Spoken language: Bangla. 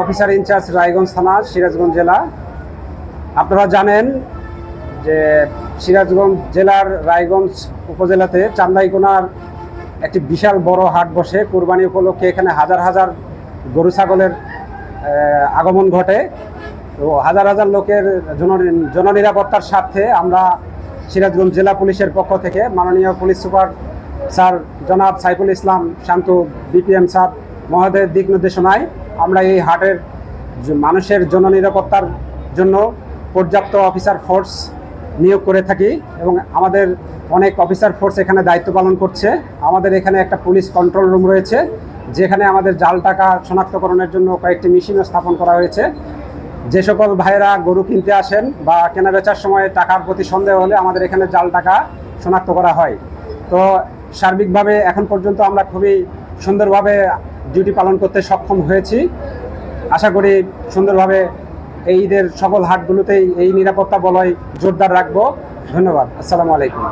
অফিসার ইনচার্জ রায়গঞ্জ থানা, সিরাজগঞ্জ জেলা। আপনারা জানেন যে সিরাজগঞ্জ জেলার রায়গঞ্জ উপজেলাতে চান্দাইকোনার একটি বিশাল বড় হাট বসে। কুরবানি উপলক্ষে এখানে হাজার হাজার গরু ছাগলের আগমন ঘটে। তো হাজার হাজার লোকের জননিরাপত্তার স্বার্থে আমরা সিরাজগঞ্জ জেলা পুলিশের পক্ষ থেকে মাননীয় পুলিশ সুপার স্যার জনাব সাইফুল ইসলাম শান্তু বিপিএম স্যার মহোদয়ের দিক নির্দেশনায় আমরা এই হাটের মানুষের জননিরাপত্তার জন্য পর্যাপ্ত অফিসার ফোর্স নিয়োগ করে থাকি এবং আমাদের অনেক অফিসার ফোর্স এখানে দায়িত্ব পালন করছে। আমাদের এখানে একটা পুলিশ কন্ট্রোল রুম রয়েছে, যেখানে আমাদের জাল টাকা শনাক্তকরণের জন্য কয়েকটি মেশিনও স্থাপন করা হয়েছে। যে সকল ভাইয়েরা গরু কিনতে আসেন বা কেনা বেচার সময় টাকার প্রতি সন্দেহ হলে আমাদের এখানে জাল টাকা শনাক্ত করা হয়। তো সার্বিকভাবে এখন পর্যন্ত আমরা খুবই সুন্দরভাবে ডিউটি পালন করতে সক্ষম হয়েছি। আশা করি সুন্দরভাবে এই ঈদের সকল হাটগুলোতেই এই নিরাপত্তা বলয় জোরদার রাখবো। ধন্যবাদ। আসসালামু আলাইকুম।